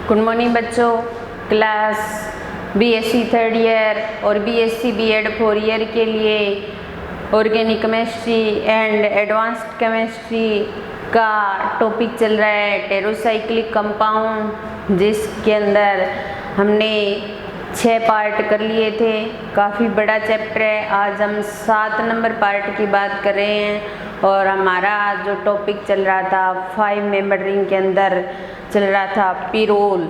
Good morning बच्चों। Class BSc third year और BSc BEd four year के लिए organic chemistry and advanced chemistry का टॉपिक चल रहा है टेरोसाइक्लिक कंपाउंड, जिसके अंदर हमने 6 पार्ट कर लिए थे। काफ़ी बड़ा चैप्टर है। आज हम 7 नंबर पार्ट की बात कर रहे हैं और हमारा जो टॉपिक चल रहा था 5 मेंबर रिंग के अंदर चल रहा था पिरोल।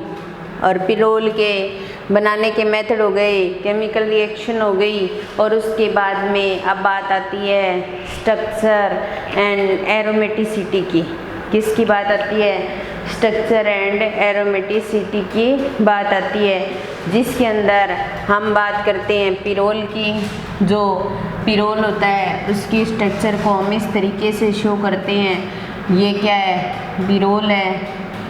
और पिरोल के बनाने के मेथड हो गए, केमिकल रिएक्शन हो गई, और उसके बाद में अब बात आती है स्ट्रक्चर एंड एरोमेटिसिटी की। किसकी बात आती है? स्ट्रक्चर एंड एरोमेटिसिटी की बात आती है, जिसके अंदर हम बात करते हैं पिरोल की। जो पिरोल होता है उसकी स्ट्रक्चर को हम इस तरीके से शो करते हैं। ये क्या है? पिरोल है,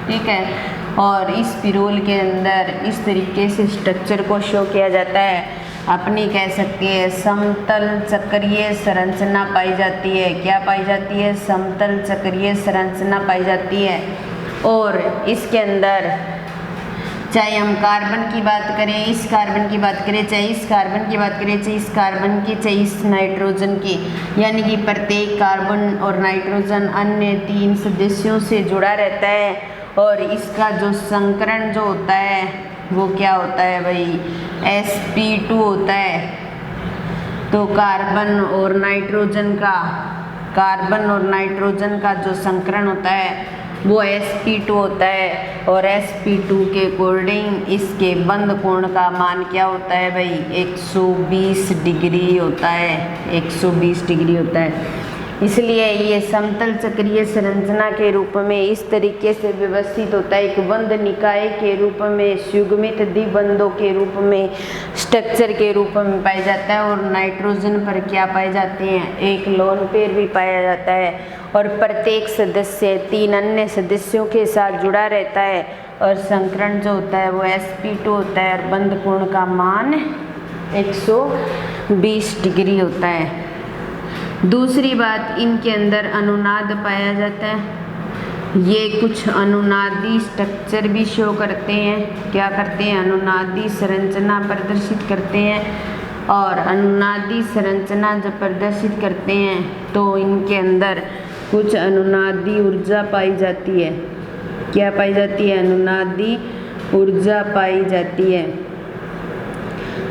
ठीक है। और इस पिरोल के अंदर इस तरीके से स्ट्रक्चर को शो किया जाता है। अपनी कह सकते हैं समतल चक्रीय संरचना पाई जाती है। क्या पाई जाती है? समतल चक्रीय संरचना पाई जाती है। और इसके अंदर चाहे हम कार्बन की बात करें, इस कार्बन की बात करें, चाहे इस कार्बन की बात करें, चाहे इस कार्बन की, चाहे इस नाइट्रोजन की, यानी कि प्रत्येक कार्बन और नाइट्रोजन अन्य 3 सदस्यों से जुड़ा रहता है। और इसका जो संकरण जो होता है वो क्या होता है भाई? sp2 होता है। तो कार्बन और नाइट्रोजन का जो संकरण होता है वो sp2 होता है। और sp2 के अकॉर्डिंग इसके बंध कोण का मान क्या होता है भाई? 120 डिग्री होता है। 120 डिग्री होता है। इसलिए ये समतल चक्रीय संरचना के रूप में इस तरीके से व्यवस्थित होता है। एक बंध निकाय के रूप में, सुगमित द्विबंधों के रूप में, स्ट्रक्चर के रूप में पाया जाता है। और नाइट्रोजन पर क्या पाए जाते हैं? एक लोन पेयर भी पाया जाता है। और प्रत्येक सदस्य 3 अन्य सदस्यों के साथ जुड़ा रहता है। और संकरण जो होता है वो sp2 होता है। और बंध कोण का मान 120 डिग्री होता है। दूसरी बात, इनके अंदर अनुनाद पाया जाता है। ये कुछ अनुनादी स्ट्रक्चर भी शो करते हैं। क्या करते हैं? अनुनादी संरचना प्रदर्शित करते हैं। और अनुनादी संरचना जब प्रदर्शित करते हैं तो इनके अंदर कुछ अनुनादी ऊर्जा पाई जाती है। क्या पाई जाती है? अनुनादी ऊर्जा पाई जाती है।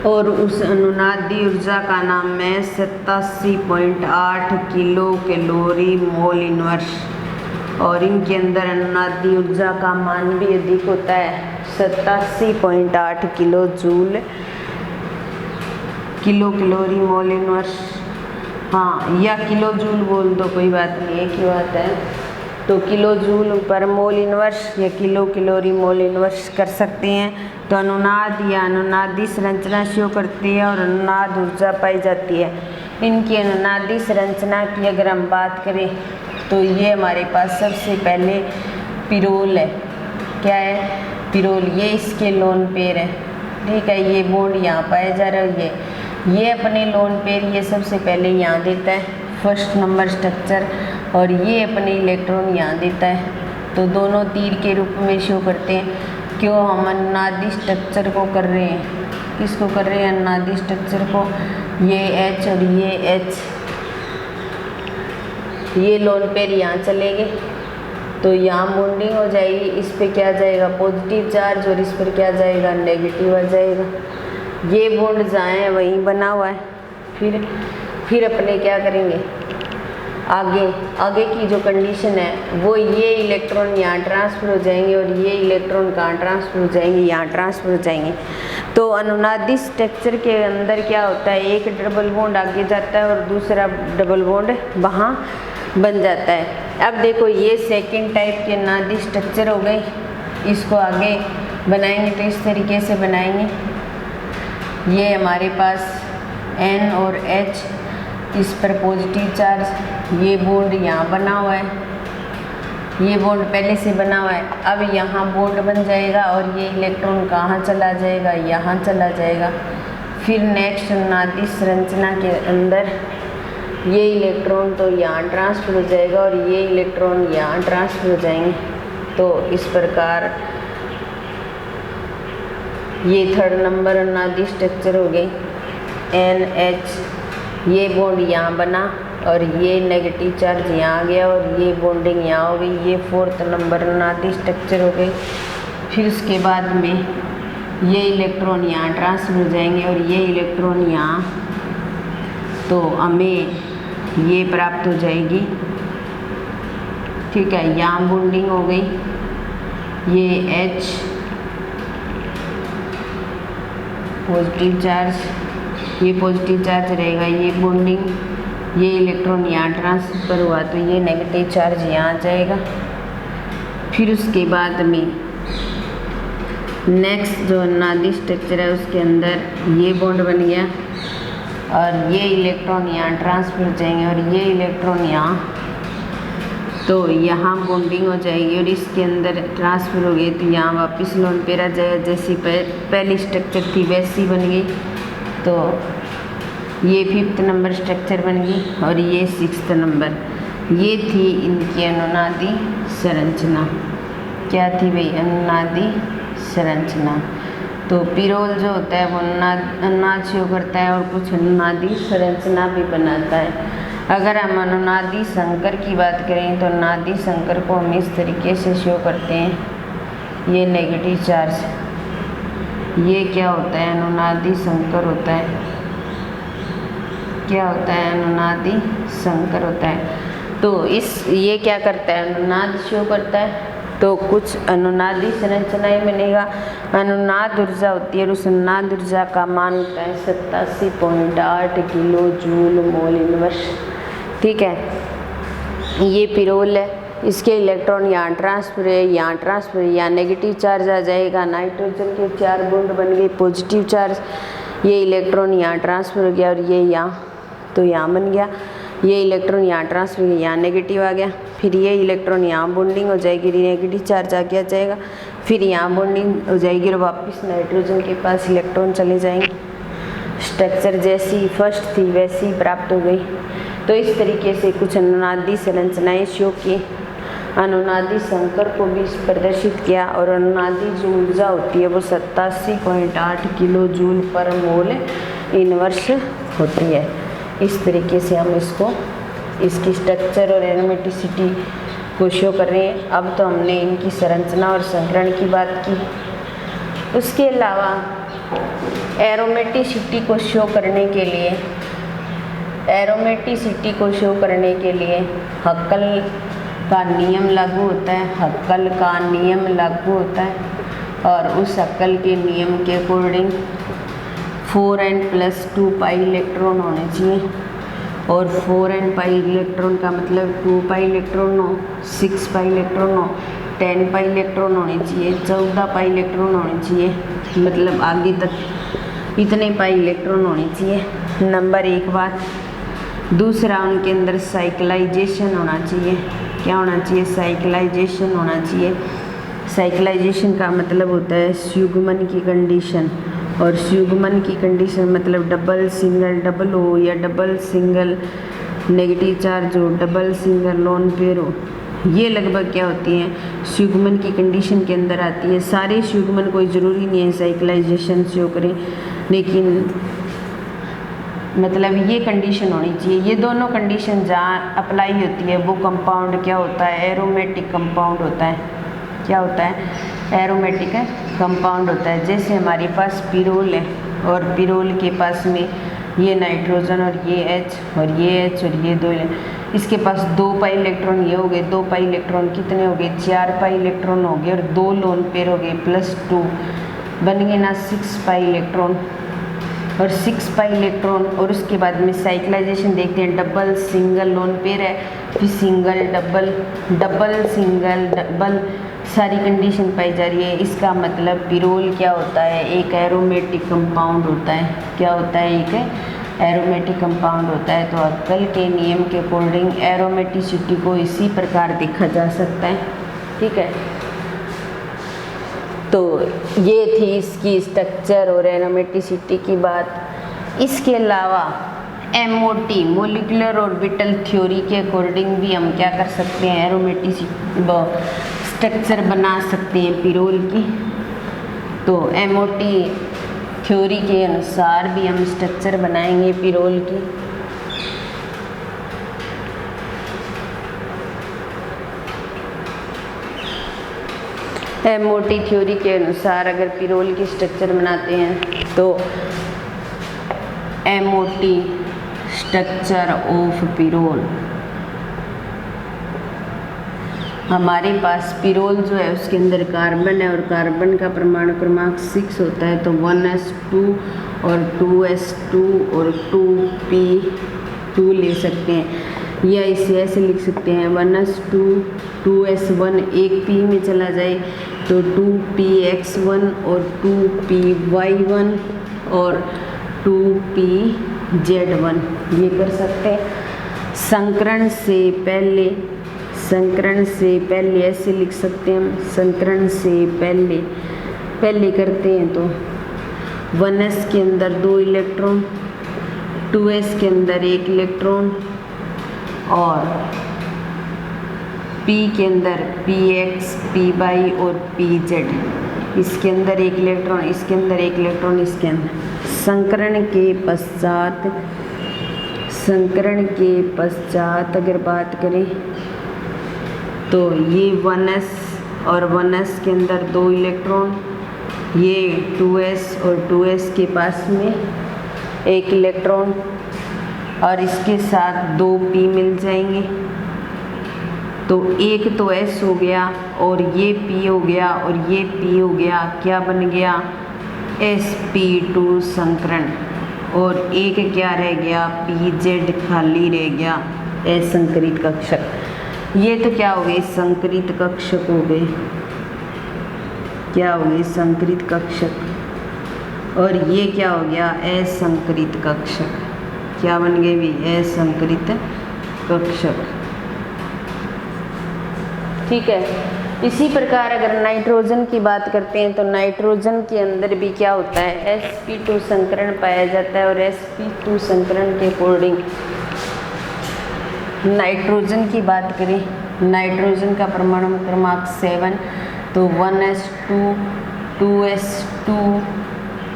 और उस अनुनादी ऊर्जा का नाम है 87.8 किलो कैलोरी मोल इनवर्स। और इनके अंदर अनुनादी ऊर्जा का मान भी अधिक होता है, 87.8 kilo joule kilo calorie mole inverse. हाँ, या किलो जूल बोल दो, कोई बात नहीं, एक ही बात है। तो किलो जूल पर मोल इनवर्स या किलो कैलोरी मोल इनवर्स कर सकते हैं। तो अनुनाद या अनुनादी संरचना शो करती है और अनुनाद ऊर्जा पाई जाती है। इनकी अनुनादी संरचना की अगर हम बात करें तो ये हमारे पास सबसे पहले पिरोल है। क्या है? पिरोल। ये इसके लोन पेयर है, ठीक है। ये बॉन्ड यहाँ पाया जा रहा है। ये अपने लोन पेयर ये सबसे पहले यहाँ देता है, फर्स्ट नंबर स्ट्रक्चर। और ये अपने इलेक्ट्रॉन यहाँ देता है। तो दोनों तीर के रूप में शो करते हैं। क्यों हम अनुनादी स्ट्रक्चर को कर रहे हैं? किसको कर रहे हैं? अनुनादी स्ट्रक्चर को। ये H और ये H, ये लोन पेयर यहाँ चलेंगे तो यहाँ बॉन्डिंग हो जाएगी। इस पे क्या जाएगा? Positive charge. और इस पर क्या जाएगा? नेगेटिव आ जाएगा। ये बॉन्ड जहाँ है वहीं बना हुआ है। फिर अपने क्या करेंगे? आगे की जो कंडीशन है वो ये इलेक्ट्रॉन यहाँ ट्रांसफर हो जाएंगे और ये इलेक्ट्रॉन कहाँ ट्रांसफर हो जाएंगे? यहाँ ट्रांसफर हो जाएंगे। तो अनुनादी स्ट्रक्चर के अंदर क्या होता है? एक डबल बॉन्ड आगे जाता है और दूसरा डबल बॉन्ड वहाँ बन जाता है। अब देखो, ये सेकंड टाइप के अनुनादी स्ट्रक्चर हो गए। इसको आगे बनाएंगे तो इस तरीके से बनाएंगे। ये हमारे पास N और H, इस पर पॉजिटिव चार्ज। ये बॉन्ड यहाँ बना हुआ है, ये बॉन्ड पहले से बना हुआ है। अब यहाँ बॉन्ड बन जाएगा और ये इलेक्ट्रॉन कहाँ चला जाएगा? यहाँ चला जाएगा। फिर नेक्स्ट अनुनादी संरचना के अंदर ये इलेक्ट्रॉन तो यहाँ ट्रांसफर हो जाएगा और ये इलेक्ट्रॉन यहाँ ट्रांसफर हो जाएंगे। तो इस प्रकार ये थर्ड नंबर अनादि स्ट्रक्चर हो गई NH, ये बॉन्ड यहाँ बना और ये नेगेटिव चार्ज यहाँ आ गया और ये बॉन्डिंग यहाँ हो गई, ये फोर्थ नंबर अनादि स्ट्रक्चर हो गई। फिर उसके बाद में ये इलेक्ट्रॉन यहाँ ट्रांसफर हो जाएंगे और ये इलेक्ट्रॉन यहाँ, तो हमें ये प्राप्त हो जाएगी, ठीक है। यहाँ बॉन्डिंग हो गई, ये H पॉजिटिव चार्ज, ये पॉजिटिव चार्ज रहेगा, ये बॉन्डिंग, ये इलेक्ट्रॉन यहाँ ट्रांसफर हुआ तो ये नेगेटिव चार्ज यहाँ आ जाएगा। फिर उसके बाद में नेक्स्ट जो अनादि स्ट्रक्चर है उसके अंदर ये बॉन्ड बन गया और ये इलेक्ट्रॉन यहाँ ट्रांसफर हो जाएंगे और ये इलेक्ट्रॉन यहाँ, तो यहाँ बॉन्डिंग हो जाएगी और इसके अंदर ट्रांसफर हो गई तो यहाँ वापस लोन पेयर आ जाएगा। जैसी पहली स्ट्रक्चर थी वैसी बन गई, तो ये फिफ्थ नंबर स्ट्रक्चर बन गई और ये सिक्स्थ नंबर। ये थी इनकी अनुनादी संरचना। क्या थी भाई? अनुनादी संरचना। तो पिरोल जो होता है वो अनुनाद शो करता है और कुछ अनुनादी संरचना भी बनाता है। अगर हम अनुनादी संकर की बात करें तो अनुनादी संकर को हम इस तरीके से शो करते हैं, ये नेगेटिव चार्ज। ये क्या होता है? अनुनादी संकर होता है। क्या होता है? अनुनादी संकर होता है। तो ये क्या करता है? अनुनाद शो करता है। तो कुछ अनुनादी संरचनाएं बनेगा। अनुनाद ऊर्जा होती है और उस अनुनाद ऊर्जा का मान होता है 87.8 किलो जूल मोल इनवर्स, ठीक है। ये पिरोल है, इसके इलेक्ट्रॉन यहाँ ट्रांसफर है, यहाँ ट्रांसफर है, यहाँ नेगेटिव चार्ज आ जाएगा। नाइट्रोजन के 4 बॉन्ड बन गए पॉजिटिव चार्ज, ये इलेक्ट्रॉन यहाँ ट्रांसफर हो गया और ये यहाँ, तो यहाँ बन गया। ये इलेक्ट्रॉन यहाँ ट्रांसफर हो गया, यहाँ नेगेटिव आ गया। फिर ये इलेक्ट्रॉन यहाँ बॉन्डिंग हो जाएगी, नेगेटिव चार्ज आ गया जाएगा। फिर यहाँ बॉन्डिंग हो जाएगी और वापस नाइट्रोजन के पास इलेक्ट्रॉन चले जाएंगे। स्ट्रक्चर जैसी फर्स्ट थी वैसी प्राप्त हो गई। तो इस तरीके से कुछ अनुनादी संरचनाएं शो की। अनुनादी संकर को भी प्रदर्शित किया और अनुनादी जो ऊर्जा होती है वो 87.8 किलो जूल पर मोल इनवर्स होती है। इस तरीके से हम इसकी स्ट्रक्चर और एरोमेटिसिटी को शो कर रहे हैं। अब तो हमने इनकी संरचना और संकरण की बात की। उसके अलावा एरोमेटिसिटी को शो करने के लिए हक्कल का नियम लागू होता है। हक्कल का नियम लागू होता है और उस हक्कल के नियम के अकॉर्डिंग 4n+2 पाई इलेक्ट्रॉन होने चाहिए। और 4n पाई इलेक्ट्रॉन का मतलब 2 पाई इलेक्ट्रॉन हो, 6 पाई इलेक्ट्रॉन हो, 10 पाई इलेक्ट्रॉन होने चाहिए, 14 पाई इलेक्ट्रॉन होने चाहिए, मतलब आगे तक इतने पाई इलेक्ट्रॉन होने चाहिए। नंबर एक बात। दूसरा, उनके अंदर साइक्लाइजेशन होना चाहिए। क्या होना चाहिए? साइक्लाइजेशन होना चाहिए। साइक्लाइजेशन का मतलब होता है संयुग्मन की कंडीशन, और संयुग्मन की कंडीशन मतलब डबल सिंगल डबल हो या डबल सिंगल नेगेटिव चार्ज हो, डबल सिंगल लोन पेयर हो, ये लगभग क्या होती हैं संयुग्मन की कंडीशन के अंदर आती है। सारे संयुग्मन कोई ज़रूरी नहीं है साइक्लाइजेशन शो करें, लेकिन मतलब ये कंडीशन होनी चाहिए। ये दोनों कंडीशन जहाँ अप्लाई होती है वो कंपाउंड क्या होता है? एरोमेटिक कंपाउंड होता है। क्या होता है? एरोमेटिक कंपाउंड होता है। जैसे हमारे पास पिरोल है और पिरोल के पास में ये नाइट्रोजन और ये H और ये H और ये 2, इसके पास 2 पाई इलेक्ट्रॉन ये हो गए। 2 पाई इलेक्ट्रॉन कितने हो गए? 4 पाई इलेक्ट्रॉन हो गए और 2 लोन पेयर हो गए +2 बन गए ना 6 पाई इलेक्ट्रॉन और 6 पाई इलेक्ट्रॉन। और उसके बाद में साइक्लाइजेशन देखते हैं। डबल सिंगल लोन पेयर है, फिर single double, double single double, सारी कंडीशन पाई जा रही है। इसका मतलब पिरोल क्या होता है? एक एरोमेटिक कंपाउंड होता है। क्या होता है? एक एरोमेटिक कंपाउंड होता है। तो हक्कल के नियम के अकॉर्डिंग एरोमेटिसिटी को इसी प्रकार देखा जा सकता है, ठीक है। तो ये थी इसकी स्ट्रक्चर और एरोमेटिसिटी की बात। इसके अलावा MOT मोलिकुलर ऑर्बिटल थ्योरी के अकॉर्डिंग भी हम क्या कर सकते हैं? एरोमेटिसिटी स्ट्रक्चर बना सकते हैं पिरोल की। तो एमओटी थ्योरी के अनुसार भी हम स्ट्रक्चर बनाएंगे पिरोल की। एमओटी थ्योरी के अनुसार अगर पिरोल की स्ट्रक्चर बनाते हैं तो एमओटी स्ट्रक्चर ऑफ पिरोल, हमारे पास पिरोल जो है उसके अंदर कार्बन है और कार्बन का परमाणु क्रमांक 6 होता है, तो 1s2 और 2s2 और 2p2 ले सकते हैं, या इसे ऐसे लिख सकते हैं 1s2 2s1 एक p में चला जाए तो 2px1 और 2py1 और 2pz1 ये कर सकते हैं। संकरण से पहले ऐसे लिख सकते हैं हम, संकरण से पहले करते हैं तो 1s के अंदर 2 इलेक्ट्रॉन, 2s के अंदर 1 इलेक्ट्रॉन और p के अंदर px, py और pz, इसके अंदर 1 इलेक्ट्रॉन, इसके अंदर 1 इलेक्ट्रॉन, इसके अंदर। संकरण के पश्चात अगर बात करें तो ये 1s और 1s के अंदर 2 इलेक्ट्रॉन, ये 2s और 2s के पास में 1 इलेक्ट्रॉन और इसके साथ 2p मिल जाएंगे, तो एक तो s हो गया और ये p हो गया और ये p हो गया, क्या बन गया sp2 संकरण, और एक क्या रह गया pz खाली रह गया, असंकरित कक्षक। ये तो क्या हो गए संकरित कक्षक हो गए, क्या हो गए संकरित कक्षक, और ये क्या हो गया असंकरित कक्षक, क्या बन गए भी असंकरित कक्षक। ठीक है, इसी प्रकार अगर नाइट्रोजन की बात करते हैं तो नाइट्रोजन के अंदर भी क्या होता है sp2 संकरण पाया जाता है, और sp2 संकरण के अकॉर्डिंग नाइट्रोजन की बात करें, नाइट्रोजन का परमाणु क्रमांक 7, तो 1s2 2s2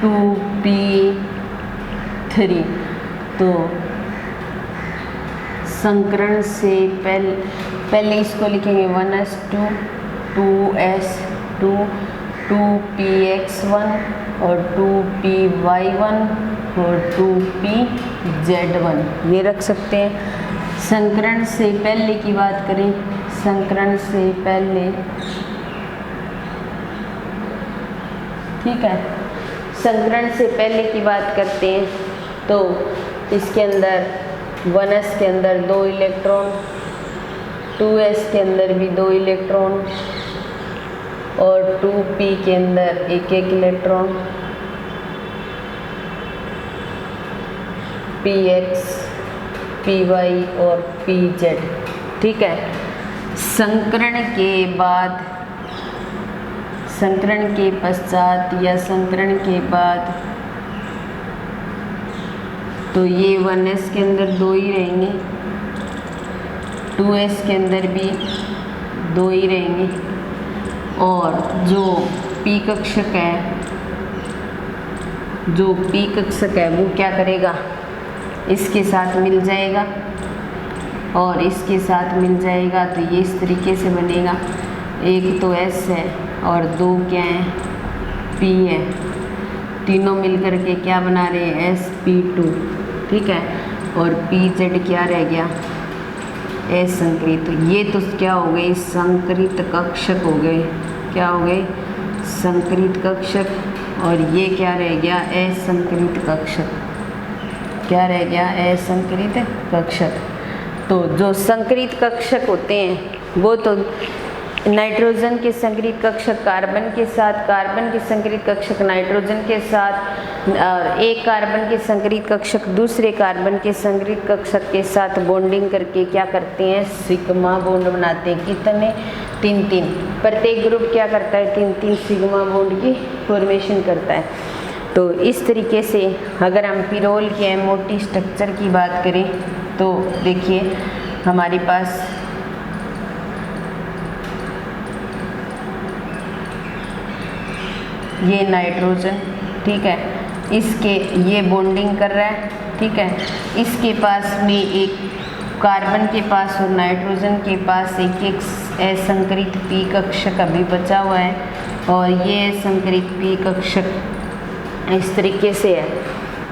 2p3, तो संकरण से पहले इसको लिखेंगे 1s2 2s2 2px1 और 2py1 और 2pz1 ये रख सकते हैं। संकरण से पहले की बात करें, संकरण से पहले, ठीक है, संकरण से पहले की बात करते हैं तो इसके अंदर 1s के अंदर 2 इलेक्ट्रॉन, 2s के अंदर भी 2 इलेक्ट्रॉन और 2p के अंदर 1 इलेक्ट्रॉन, px py और pz। ठीक है, संकरण के पश्चात या संकरण के बाद तो ये 1s के अंदर 2 ही रहेंगे, 2s के अंदर भी 2 ही रहेंगे, और जो p कक्षक है वो क्या करेगा, इसके साथ मिल जाएगा और इसके साथ मिल जाएगा, तो ये इस तरीके से बनेगा, एक तो s है और 2 क्या है p है, तीनों मिलकर के क्या बना रहे हैं sp2। ठीक है, और pz क्या रह गया असंकरित, तो ये तो क्या हो गए संकरित कक्षक हो गए, क्या हो गए संकरित कक्षक, और ये क्या रह गया असंकरित कक्षक, क्या रह गया असंकरित कक्षक। तो जो संकरित कक्षक होते हैं वो तो नाइट्रोजन के संकरित कक्षक कार्बन के साथ, कार्बन के संकरित कक्षक नाइट्रोजन के साथ, और एक कार्बन के संकरित कक्षक दूसरे कार्बन के संकरित कक्षक के साथ बॉन्डिंग करके क्या करते हैं सिग्मा बॉन्ड बनाते हैं। कितने 3-3, प्रत्येक ग्रुप क्या करता है 3-3 सिग्मा बॉन्ड की फॉर्मेशन करता है। तो इस तरीके से अगर हम पिरोल के एमओटी स्ट्रक्चर की बात करें तो देखिए हमारे पास ये नाइट्रोजन, ठीक है, इसके ये बॉन्डिंग कर रहा है, ठीक है, इसके पास में एक कार्बन के पास और नाइट्रोजन के पास एक असंकरित पी कक्षक अभी बचा हुआ है, और ये असंकरित पी कक्षक इस तरीके से है।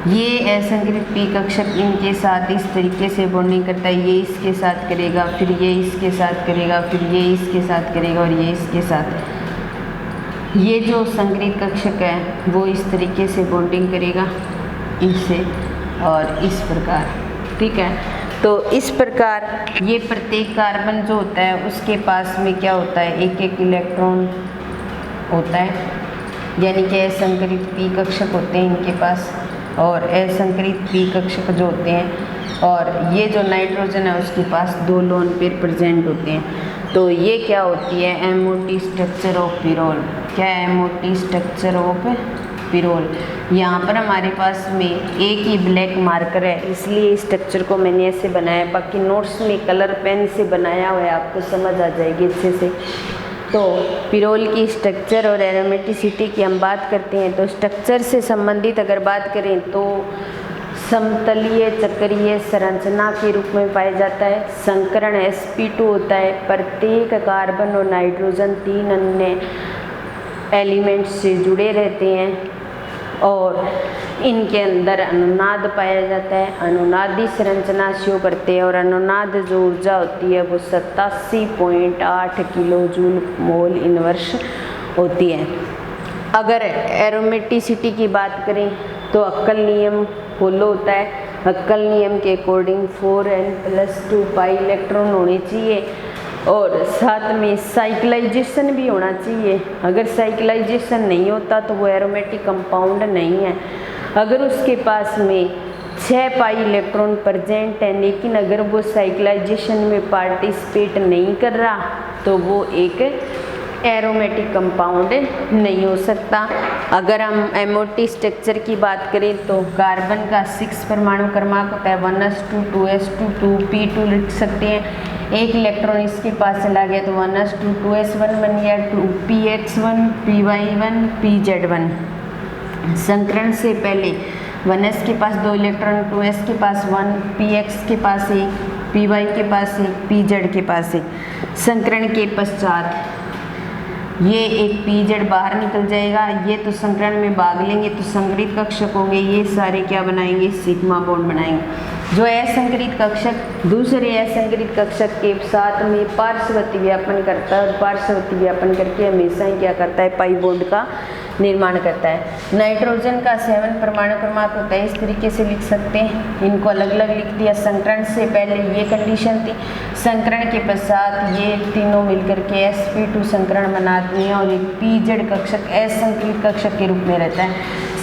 ये असंकरित पी कक्षक इनके साथ इस तरीके से बॉन्डिंग करता है, ये इसके साथ करेगा, फिर ये इसके साथ करेगा, फिर ये इसके साथ करेगा, और ये इसके साथ। ये जो संकरित कक्षक है वो इस तरीके से बॉन्डिंग करेगा इनसे, और इस प्रकार, ठीक है। तो इस प्रकार ये प्रत्येक कार्बन जो होता है उसके पास में क्या होता है, एक एक इलेक्ट्रॉन होता है, यानी कि असंकरित पी कक्षक होते हैं इनके पास, और असंकरित पी कक्षक जो होते हैं, और ये जो नाइट्रोजन है उसके पास 2 लोन पेयर प्रेजेंट होते हैं। तो ये क्या होती है, एमओटी स्ट्रक्चर ऑफ पिरोल। क्या है एमओटी स्ट्रक्चर ऑफ पिरोल। यहाँ पर हमारे पास में एक ही ब्लैक मार्कर है, इसलिए इस स्ट्रक्चर को मैंने ऐसे बनाया, बाकी नोट्स में कलर पेन से बनाया हुआ है, आपको समझ आ जाएगी अच्छे से। तो पिरोल की स्ट्रक्चर और एरोमेटिसिटी की हम बात करते हैं, तो स्ट्रक्चर से संबंधित अगर बात करें तो समतलीय चक्रीय संरचना के रूप में पाया जाता है। संकरण sp2 होता है। प्रत्येक कार्बन और नाइट्रोजन 3 अन्य एलिमेंट्स से जुड़े रहते हैं, और इनके अंदर अनुनाद पाया जाता है। अनुनादी संरचना शो करते हैं, और अनुनाद जो ऊर्जा होती है वो 87.8 किलो जूल मोल इनवर्स होती है। अगर एरोमेटिसिटी की बात करें तो हक्कल नियम फॉलो होता है। हक्कल नियम के अकॉर्डिंग 4n+2 पाई इलेक्ट्रॉन होने चाहिए, और साथ में साइक्लाइजेशन भी होना चाहिए। अगर साइक्लाइजेशन नहीं होता तो वो एरोमेटिक कंपाउंड नहीं है। अगर उसके पास में 6 पाई इलेक्ट्रॉन प्रेजेंट है, लेकिन अगर वो साइक्लाइजेशन में पार्टिसिपेट नहीं कर रहा तो वो एक एरोमेटिक कंपाउंड नहीं हो सकता। अगर हम एमओटी स्ट्रक्चर की बात करें तो कार्बन का 6 परमाणु क्रमांक होता है 1s2 2s2 2p2 लिख सकते हैं। एक इलेक्ट्रॉन इसके पास चला गया तो 1s2 2s1 बन गया, 2px1 py1 pz1। संकरण से पहले 1s के पास 2 इलेक्ट्रॉन, 2s के पास 1, px के पास 1, py के पास 1, pz के पास 1। संकरण के पश्चात ये एक pz बाहर निकल जाएगा। ये तो संकरण में भाग लेंगे तो संकरित कक्षक होंगे, ये सारे क्या बनाएंगे, सिग्मा बॉन्ड बनाएंगे। जो असंकरित कक्षक दूसरे असंकरित कक्षक के साथ में पार्श्ववर्ती व्यापन करता है, और पार्श्ववर्ती व्यापन करके हमेशा ही क्या करता है, पाई बॉन्ड का निर्माण करता है। नाइट्रोजन का 7 परमाणु क्रमांक होता है, इस तरीके से लिख सकते हैं। इनको अलग अलग लिख दिया। संकरण से पहले ये कंडीशन थी, संकरण के पश्चात ये तीनों मिलकर के sp2 संकरण बनाते हैं, और एक pz कक्षक असंकरित कक्षक के रूप में रहता है।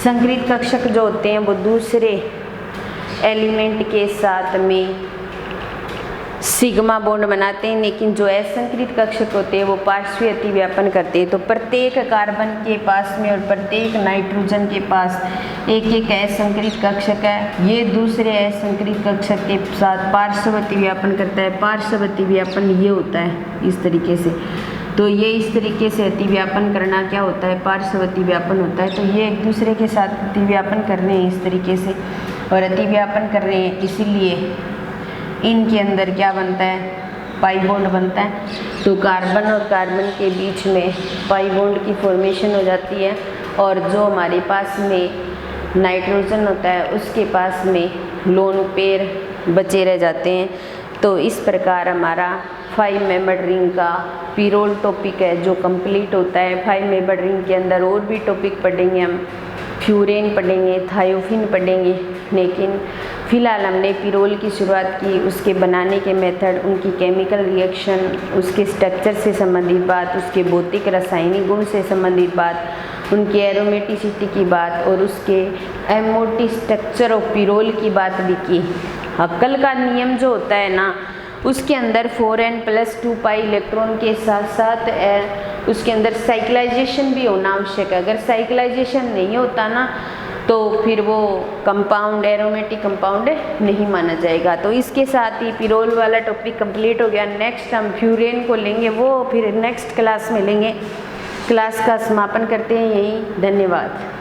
संकरित कक्षक जो होते हैं वो दूसरे एलिमेंट के साथ में सिग्मा बॉन्ड बनाते हैं, लेकिन जो असंकरित कक्षक होते हैं वो पार्श्वीय अतिव्यापन करते हैं। तो प्रत्येक कार्बन के पास में और प्रत्येक नाइट्रोजन के पास एक एक असंकरित कक्षक है। ये दूसरे असंकरित कक्षक के साथ पार्श्ववर्ती व्यापन करता है। पार्श्ववर्ती व्यापन ये होता है इस तरीके से। तो ये इस तरीके से अतिव्यापन करना क्या होता है, पार्श्ववर्ती व्यापन होता है। तो ये एक दूसरे के साथ अतिव्यापन कर रहे हैं इस तरीके से, और अतिव्यापन कर रहे हैं, इसीलिए इनके अंदर क्या बनता है, पाई बॉन्ड बनता है। तो कार्बन और कार्बन के बीच में पाई बॉन्ड की फॉर्मेशन हो जाती है, और जो हमारे पास में नाइट्रोजन होता है उसके पास में लोन पेयर बचे रह जाते हैं। तो इस प्रकार हमारा 5 मेंबर रिंग का पिरोल टॉपिक है जो कंप्लीट होता है। 5 मेंबर रिंग के अंदर और भी टॉपिक पढ़ेंगे हम, फ्यूरेन पढ़ेंगे, थायोफिन पढ़ेंगे, लेकिन फ़िलहाल हमने पिरोल की शुरुआत की, उसके बनाने के मेथड, उनकी केमिकल रिएक्शन, उसके स्ट्रक्चर से संबंधित बात, उसके भौतिक रासायनिक गुण से संबंधित बात, उनकी एरोमेटिसिटी की बात, और उसके एमओटी स्ट्रक्चर ऑफ पिरोल की बात भी की। हक्कल का नियम जो होता है ना, उसके अंदर 4n+2 पाई इलेक्ट्रॉन के साथ साथ उसके अंदर साइक्लाइजेशन भी होना आवश्यक है। अगर साइक्लाइजेशन नहीं होता ना तो फिर वो कंपाउंड, एरोमेटिक कंपाउंड नहीं माना जाएगा। तो इसके साथ ही पिरोल वाला टॉपिक कंप्लीट हो गया। नेक्स्ट हम फ्यूरेन को लेंगे, वो फिर नेक्स्ट क्लास में लेंगे। क्लास का समापन करते हैं यहीं। धन्यवाद।